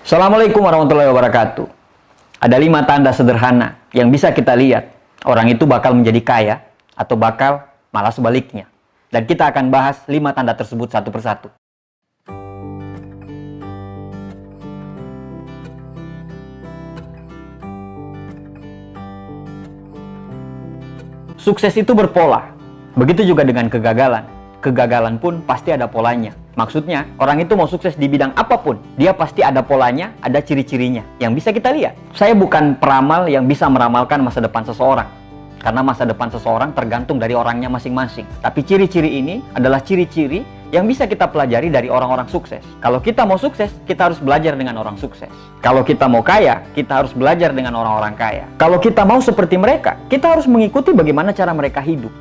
Assalamualaikum warahmatullahi wabarakatuh. Ada 5 tanda sederhana yang bisa kita lihat orang itu bakal menjadi kaya atau bakal malah sebaliknya. Dan kita akan bahas 5 tanda tersebut satu persatu. Sukses itu berpola. Begitu juga dengan kegagalan. Kegagalan pun pasti ada polanya. Maksudnya, orang itu mau sukses di bidang apapun, dia pasti ada polanya, ada ciri-cirinya yang bisa kita lihat. Saya bukan peramal yang bisa meramalkan masa depan seseorang, karena masa depan seseorang tergantung dari orangnya masing-masing. Tapi ciri-ciri ini adalah ciri-ciri yang bisa kita pelajari dari orang-orang sukses. Kalau kita mau sukses, kita harus belajar dengan orang sukses. Kalau kita mau kaya, kita harus belajar dengan orang-orang kaya. Kalau kita mau seperti mereka, kita harus mengikuti bagaimana cara mereka hidup.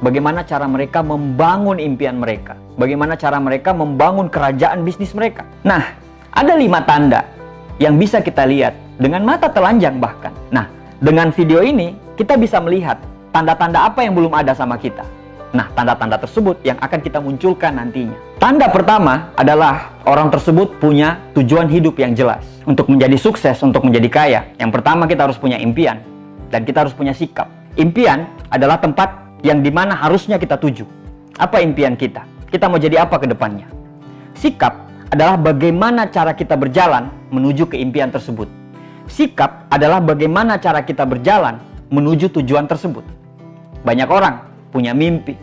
Bagaimana cara mereka membangun impian mereka. Bagaimana cara mereka membangun kerajaan bisnis mereka. Nah, ada 5 tanda yang bisa kita lihat dengan mata telanjang bahkan. Nah, dengan video ini kita bisa melihat tanda-tanda apa yang belum ada sama kita. Nah, tanda-tanda tersebut yang akan kita munculkan nantinya. Tanda pertama adalah orang tersebut punya tujuan hidup yang jelas. Untuk menjadi sukses, untuk menjadi kaya, yang pertama kita harus punya impian dan kita harus punya sikap. Impian adalah tempat yang dimana harusnya kita tuju. Apa impian kita? Kita mau jadi apa ke depannya? Sikap adalah bagaimana cara kita berjalan menuju ke impian tersebut. Sikap adalah bagaimana cara kita berjalan menuju tujuan tersebut. Banyak orang punya mimpi.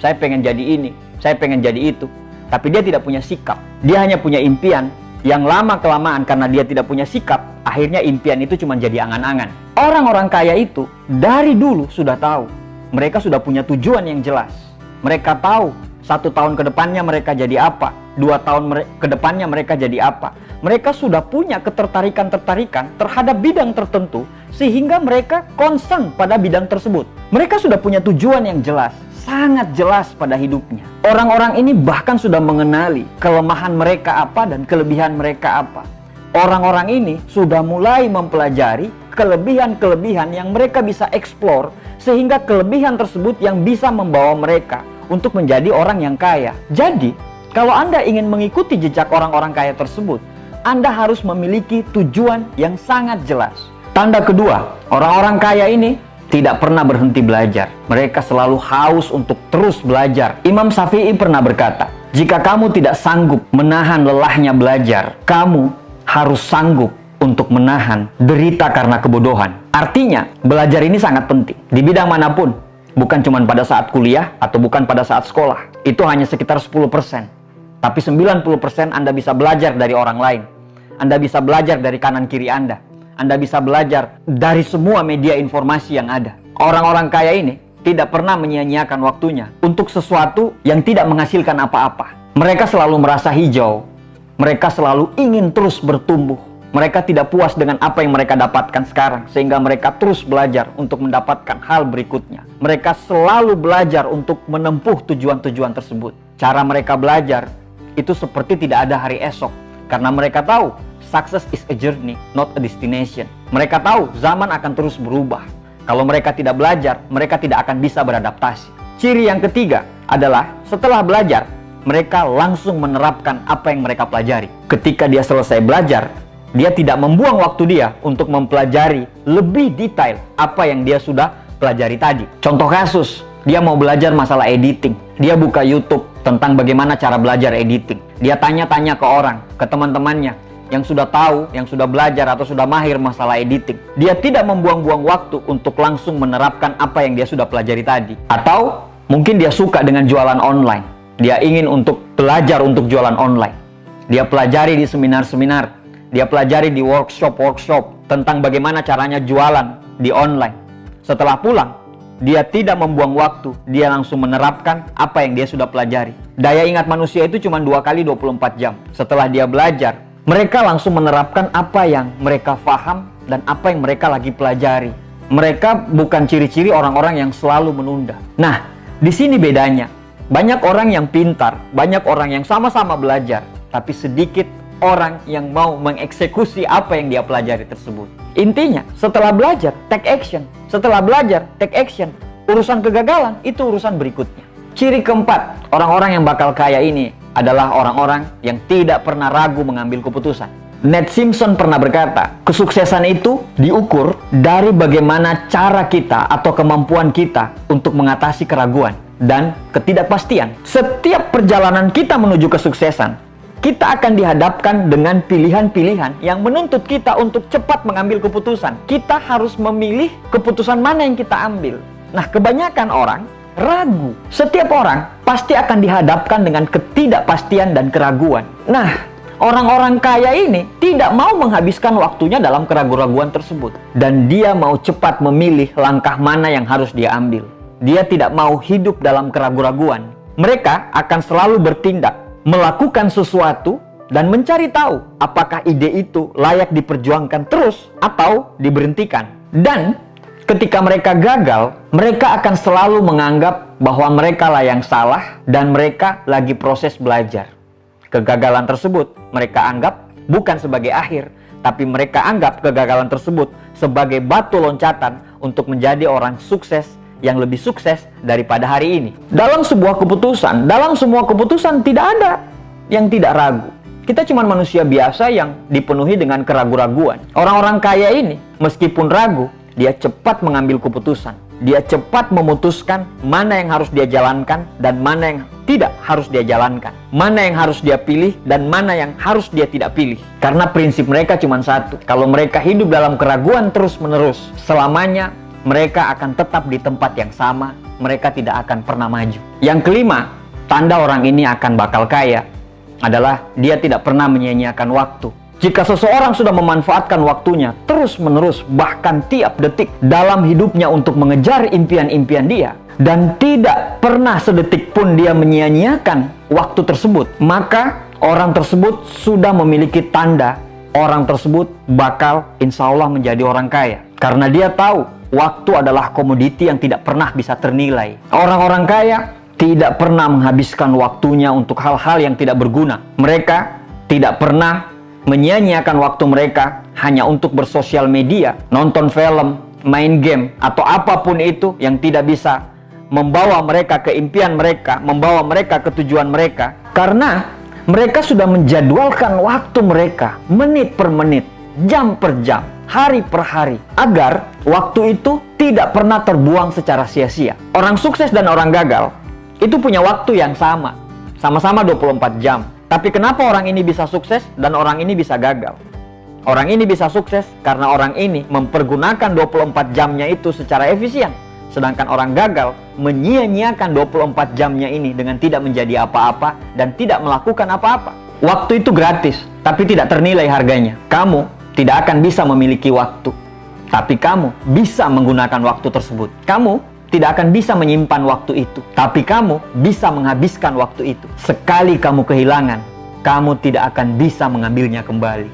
Saya pengen jadi ini, saya pengen jadi itu. Tapi dia tidak punya sikap. Dia hanya punya impian yang lama-kelamaan karena dia tidak punya sikap, akhirnya impian itu cuma jadi angan-angan. Orang-orang kaya itu dari dulu sudah tahu. Mereka sudah punya tujuan yang jelas. Mereka tahu 1 tahun ke depannya mereka jadi apa, 2 tahun ke depannya mereka jadi apa. Mereka sudah punya ketertarikan-tertarikan terhadap bidang tertentu sehingga mereka concern pada bidang tersebut. Mereka sudah punya tujuan yang jelas, sangat jelas pada hidupnya. Orang-orang ini bahkan sudah mengenali kelemahan mereka apa dan kelebihan mereka apa. Orang-orang ini sudah mulai mempelajari kelebihan-kelebihan yang mereka bisa eksplor sehingga kelebihan tersebut yang bisa membawa mereka untuk menjadi orang yang kaya. Jadi, kalau Anda ingin mengikuti jejak orang-orang kaya tersebut, Anda harus memiliki tujuan yang sangat jelas. Tanda kedua, orang-orang kaya ini tidak pernah berhenti belajar. Mereka selalu haus untuk terus belajar. Imam Syafi'i pernah berkata, "Jika kamu tidak sanggup menahan lelahnya belajar, kamu harus sanggup untuk menahan derita karena kebodohan." Artinya, belajar ini sangat penting di bidang manapun. Bukan cuma pada saat kuliah atau bukan pada saat sekolah. Itu hanya sekitar 10%. Tapi 90% Anda bisa belajar dari orang lain. Anda bisa belajar dari kanan kiri Anda. Anda bisa belajar dari semua media informasi yang ada. Orang-orang kaya ini tidak pernah menyia-nyiakan waktunya untuk sesuatu yang tidak menghasilkan apa-apa. Mereka selalu merasa hijau. Mereka selalu ingin terus bertumbuh. Mereka tidak puas dengan apa yang mereka dapatkan sekarang, sehingga mereka terus belajar untuk mendapatkan hal berikutnya. Mereka selalu belajar untuk menempuh tujuan-tujuan tersebut. Cara mereka belajar itu seperti tidak ada hari esok, karena mereka tahu success is a journey, not a destination. Mereka tahu zaman akan terus berubah. Kalau mereka tidak belajar, mereka tidak akan bisa beradaptasi. Ciri yang ketiga adalah setelah belajar, mereka langsung menerapkan apa yang mereka pelajari. Ketika dia selesai belajar, dia tidak membuang waktu dia untuk mempelajari lebih detail apa yang dia sudah pelajari tadi. Contoh kasus, dia mau belajar masalah editing. Dia buka YouTube tentang bagaimana cara belajar editing. Dia tanya-tanya ke orang, ke teman-temannya yang sudah tahu, yang sudah belajar atau sudah mahir masalah editing. Dia tidak membuang-buang waktu untuk langsung menerapkan apa yang dia sudah pelajari tadi. Atau mungkin dia suka dengan jualan online. Dia ingin untuk belajar untuk jualan online. Dia pelajari di seminar-seminar. Dia pelajari di workshop tentang bagaimana caranya jualan di online. Setelah pulang, dia tidak membuang waktu. Dia langsung menerapkan apa yang dia sudah pelajari. Daya ingat manusia itu cuma 2 kali 24 jam. Setelah dia belajar, mereka langsung menerapkan apa yang mereka paham dan apa yang mereka lagi pelajari. Mereka bukan ciri-ciri orang-orang yang selalu menunda. Nah, di sini bedanya. Banyak orang yang pintar, banyak orang yang sama-sama belajar, tapi sedikit orang yang mau mengeksekusi apa yang dia pelajari tersebut. Intinya, setelah belajar, take action. Setelah belajar, take action. Urusan kegagalan, itu urusan berikutnya. Ciri keempat, orang-orang yang bakal kaya ini adalah orang-orang yang tidak pernah ragu mengambil keputusan. Ned Simpson pernah berkata, kesuksesan itu diukur dari bagaimana cara kita atau kemampuan kita untuk mengatasi keraguan dan ketidakpastian. Setiap perjalanan kita menuju kesuksesan, kita akan dihadapkan dengan pilihan-pilihan yang menuntut kita untuk cepat mengambil keputusan. Kita harus memilih keputusan mana yang kita ambil. Nah, kebanyakan orang ragu. Setiap orang pasti akan dihadapkan dengan ketidakpastian dan keraguan. Nah, orang-orang kaya ini tidak mau menghabiskan waktunya dalam keraguan-keraguan tersebut. Dan dia mau cepat memilih langkah mana yang harus dia ambil. Dia tidak mau hidup dalam keraguan-keraguan. Mereka akan selalu bertindak, melakukan sesuatu, dan mencari tahu apakah ide itu layak diperjuangkan terus atau diberhentikan. Dan ketika mereka gagal, mereka akan selalu menganggap bahwa mereka lah yang salah dan mereka lagi proses belajar. Kegagalan tersebut mereka anggap bukan sebagai akhir, tapi mereka anggap kegagalan tersebut sebagai batu loncatan untuk menjadi orang sukses yang lebih sukses daripada hari ini. Dalam semua keputusan tidak ada yang tidak ragu. Kita cuma manusia biasa yang dipenuhi dengan keraguan-raguan. Orang-orang kaya ini, meskipun ragu, dia cepat mengambil keputusan. Dia cepat memutuskan mana yang harus dia jalankan dan mana yang tidak harus dia jalankan. Mana yang harus dia pilih dan mana yang harus dia tidak pilih. Karena prinsip mereka cuma satu. Kalau mereka hidup dalam keraguan terus-menerus, selamanya mereka akan tetap di tempat yang sama. Mereka tidak akan pernah maju. Yang kelima, tanda orang ini akan bakal kaya adalah dia tidak pernah menyia-nyiakan waktu. Jika seseorang sudah memanfaatkan waktunya terus-menerus, bahkan tiap detik dalam hidupnya untuk mengejar impian-impian dia, dan tidak pernah sedetik pun dia menyia-nyiakan waktu tersebut, maka orang tersebut sudah memiliki tanda orang tersebut bakal insya Allah menjadi orang kaya. Karena dia tahu waktu adalah komoditi yang tidak pernah bisa ternilai. Orang-orang kaya tidak pernah menghabiskan waktunya untuk hal-hal yang tidak berguna. Mereka tidak pernah menyia-nyiakan waktu mereka hanya untuk bersosial media, nonton film, main game, atau apapun itu yang tidak bisa membawa mereka ke impian mereka, membawa mereka ke tujuan mereka. Karena mereka sudah menjadwalkan waktu mereka menit per menit, jam per jam, hari per hari, agar waktu itu tidak pernah terbuang secara sia-sia. Orang sukses dan orang gagal itu punya waktu yang sama, sama-sama 24 jam. Tapi kenapa orang ini bisa sukses dan orang ini bisa gagal? Orang ini bisa sukses karena orang ini mempergunakan 24 jamnya itu secara efisien. Sedangkan orang gagal menyia-nyiakan 24 jamnya ini dengan tidak menjadi apa-apa dan tidak melakukan apa-apa. Waktu itu gratis, tapi tidak ternilai harganya. Kamu tidak akan bisa memiliki waktu, tapi kamu bisa menggunakan waktu tersebut. Kamu tidak akan bisa menyimpan waktu itu, tapi kamu bisa menghabiskan waktu itu. Sekali kamu kehilangan, kamu tidak akan bisa mengambilnya kembali.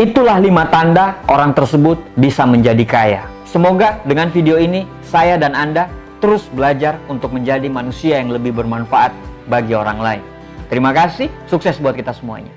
Itulah 5 tanda orang tersebut bisa menjadi kaya. Semoga dengan video ini, saya dan Anda terus belajar untuk menjadi manusia yang lebih bermanfaat bagi orang lain. Terima kasih, sukses buat kita semuanya.